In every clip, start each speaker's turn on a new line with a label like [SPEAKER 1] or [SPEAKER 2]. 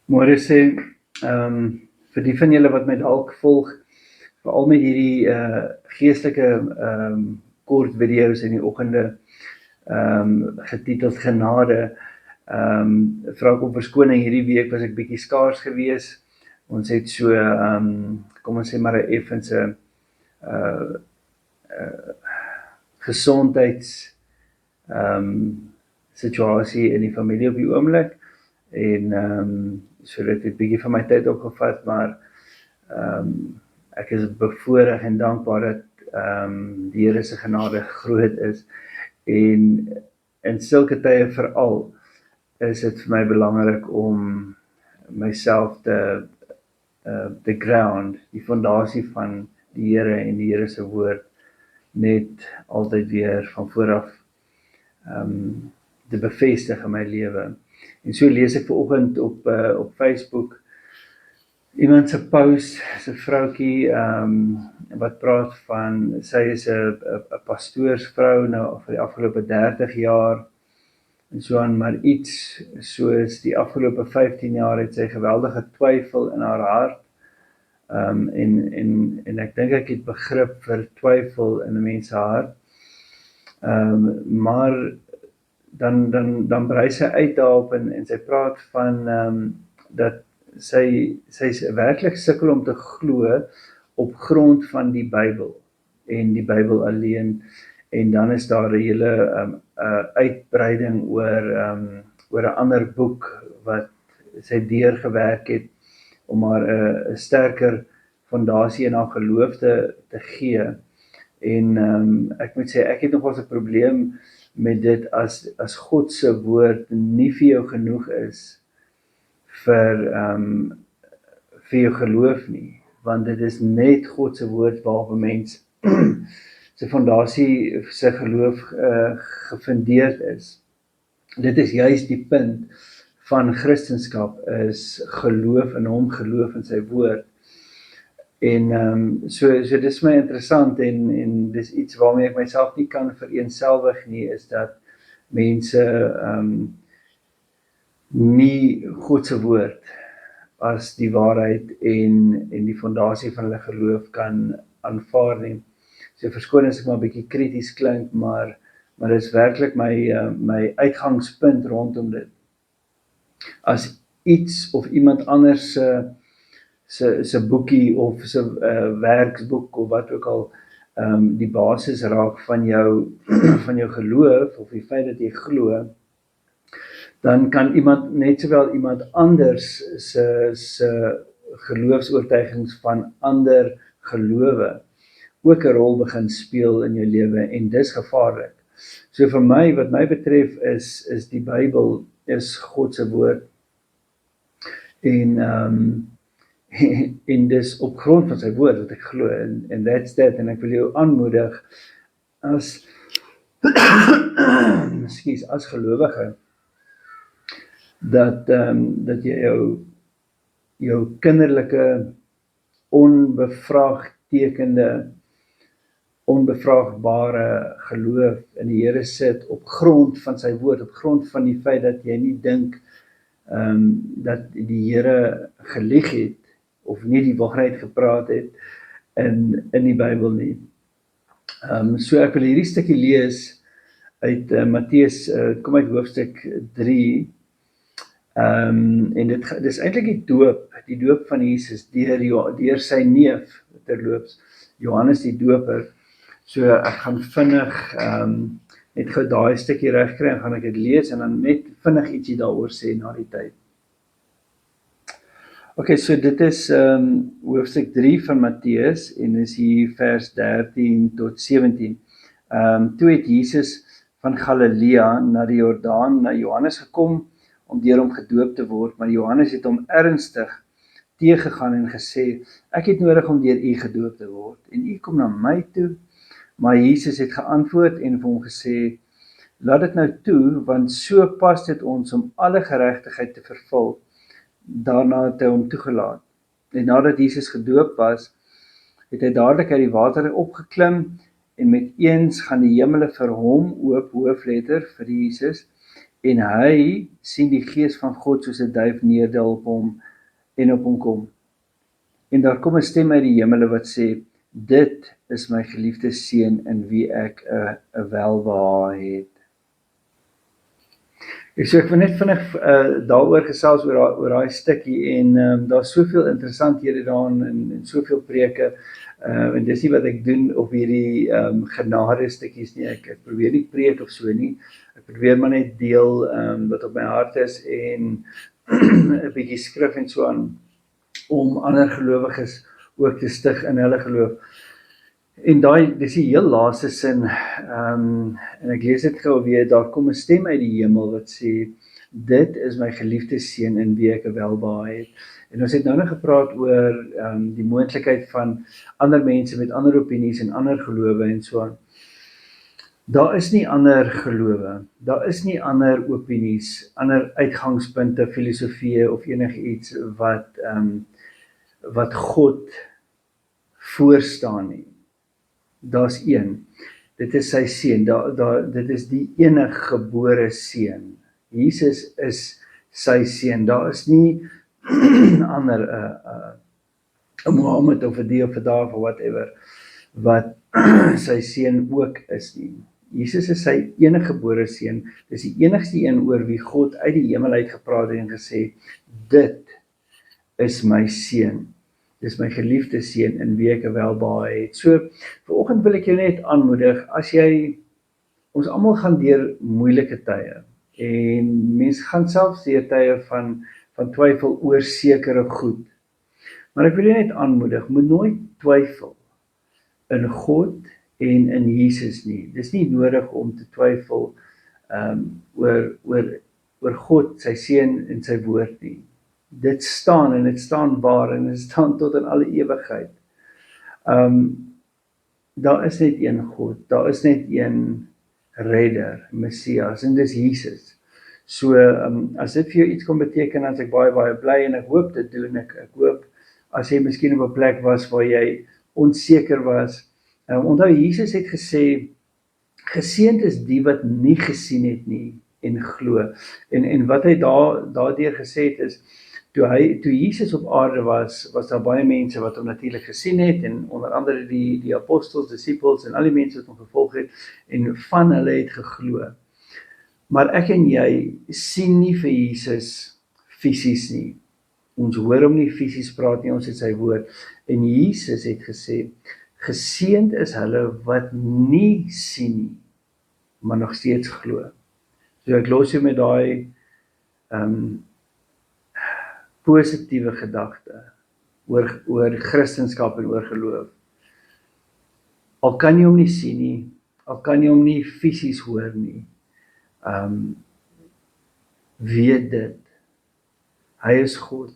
[SPEAKER 1] Môre sê, vir die van julle wat my dalk volg, veral met hierdie geestelike kort video's in die oggende, getiteld Genade, vra ek om verskoning. Hierdie week was ek bietjie skaars gewees. Ons het so, kom ons sê maar 'n effense gesondheids situasie in die familie op die oomblik, en so dit het bietjie van my tyd opgevat, maar ek is bevoorreg en dankbaar dat die Here se genade groot is, en in sulke tye veral is dit vir my belangrik om myself te ground, die fondasie van die Here en die Here se woord net altyd weer van vooraf te bevestig in my lewe. En so lees ek vanoggend op Facebook iemand se post, 'n vroutjie wat praat van sy is 'n pastoorsvrou nou vir die afgelope 30 jaar en so aan, maar iets soos die afgelope 15 jaar het sy geweldige twyfel in haar hart. En ek dink ek het begrip vir twyfel in 'n mens se hart. Maar dan brei sy uit daarop en sy praat van dat sy werklik sukkel om te glo op grond van die Bybel en die Bybel alleen, en dan is daar 'n hele uitbreiding oor 'n ander boek wat sy deurgewerk het om haar 'n sterker fondasie in haar geloof te gee. En ek moet sê, ek het nogals 'n probleem met dit as God se woord nie vir jou genoeg is vir jou geloof nie, want dit is net God se woord waarop 'n mens se fondasie, sy geloof gefundeerd is. Dit is juis die punt van Christendom, is geloof in hom, geloof in sy woord. En so dis my interessant, en dis iets waarmee ek myself nie kan vereenselwig nie, is dat mense nie God se woord as die waarheid en die fondasie van hulle geloof kan aanvaar nie. So verskoon as ek maar 'n bietjie krities klink, maar dit is werklik my uitgangspunt rondom dit. As iets of iemand anders se boekie of se werksboek of wat ook al die basis raak van jou van jou geloof of die feit dat jy glo, dan kan net sowel iemand anders se geloofsoortuigings van ander gelowe ook 'n rol begin speel in jou lewe, en dis gevaarlik. So vir my, wat my betref, is die Bybel is God se woord, en en dis op grond van sy woord wat ek glo, en that's that. En ek wil jou aanmoedig as as gelowige, dat jy jou kinderlike, onbevraagdbare geloof in die Here sit op grond van sy woord, op grond van die feit dat jy nie dink dat die Here gelieg het of nie die waarheid gepraat het in die Bybel nie. So ek wil hierdie stukkie lees uit Matteus, kom uit hoofstuk 3, en dit is eintlik die doop van Jesus deur sy neef, terloops, Johannes die Doper. So ek gaan vinnig net gou daai stukkie regkry, en gaan ek dit lees, en dan net vinnig ietsie daaroor sê na die tyd. Okay, so dit is hoofstuk 3 van Matteus, en is hier vers 13 tot 17. Toe het Jesus van Galilea na die Jordaan na Johannes gekom om deur hom gedoop te word, maar Johannes het hom ernstig teëgegaan en gesê, ek het nodig om deur u gedoop te word, en u kom na my toe. Maar Jesus het geantwoord en vir hom gesê, laat dit nou toe, want so pas dit ons om alle geregtigheid te vervul. Daarna het hy hom toegelaat. En nadat Jesus gedoop was, het hy dadelik uit die water opgeklim, en met eens gaan die hemele vir hom oop, hoofletter vir Jesus, en hy sien die gees van God soos 'n duif neerdal op hom en op hom kom. En daar kom 'n stem uit die hemele wat sê, dit is my geliefde seun in wie ek 'n welbehae het. So ek wil net vinnig daaroor gesels oor daai stukkie en daar's soveel interessanthede daarin en soveel preke en dis nie wat ek doen op hierdie genade stukkies nie. Ek probeer nie preek of so nie. Ek probeer maar net deel wat op my hart is en 'n bietjie skrif en so aan om ander gelowiges ook te stig in hulle geloof. En dis die heel laaste sin, en ek lees dit gou weer, daar kom 'n stem uit die hemel wat sê, dit is my geliefde seun in wie ek 'n welbehae het. En ons het nou nog gepraat oor die moontlikheid van ander mense met ander opinies en ander gelowe en so aan. Daar is nie ander gelowe, daar is nie ander opinies, ander uitgangspunte, filosofieë of enigiets wat God voorstaan nie. Daar's een. Dit is sy seun. Dit is die enige gebore seun. Jesus is sy seun. Daar is nie ander 'n Mohammed of 'n die of 'n daar of whatever wat sy seun ook is nie. Jesus is sy enige gebore seun. Dis die enigste een oor wie God uit die hemel uit gepraat het en gesê, dit is my seun. Dis my geliefde seun in wie ek 'n welbehae het. So, vanoggend wil ek jou net aanmoedig, as ons almal gaan deur moeilike tye, en mense gaan selfs deur tye van twyfel oor sekere goed. Maar ek wil jou net aanmoedig, moet nooit twyfel in God en in Jesus nie. Dis nie nodig om te twyfel oor God, sy seun en sy woord nie. Dit staan en dit staan waar en dit staan tot in alle ewigheid. Daar is net een God, daar is net een redder, Messias, en dis Jesus. So, as dit vir jou iets kon beteken, as ek baie, baie bly en ek hoop dit doen, ek hoop, as jy miskien op 'n plek was waar jy onseker was, onthou Jesus het gesê, geseënd is die wat nie gesien het nie en glo. En wat hy daardeur gesê het is, toe Jesus op aarde was daar baie mense wat hom natuurlik gesien het, en onder andere die apostels, disippels, en al die mense wat hom gevolg het, en van hulle het geglo. Maar ek en jy sien nie vir Jesus fisies nie. Ons hoor hom nie fisies praat nie, ons het sy woord. En Jesus het gesê, geseënd is hulle wat nie sien nie, maar nog steeds glo. So ek los jou met daai positiewe gedagte oor Christendom en oor geloof. Al kan jy hom nie sien nie, al kan jy hom nie fisies hoor nie, weet dit, hy is God,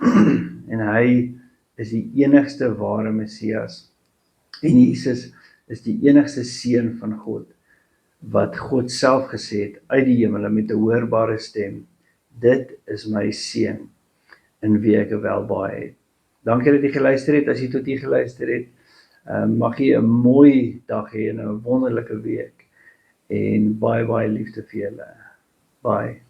[SPEAKER 1] en hy is die enigste ware Messias, en Jesus is die enigste seun van God, wat God self gesê het uit die hemel met 'n hoorbare stem, dit is my seun in wie ek 'n welbehae het. Dankie dat jy geluister het. As jy tot hier geluister het, mag jy 'n mooi dag hê en 'n wonderlike week, en baie, baie liefde vir julle. Bye.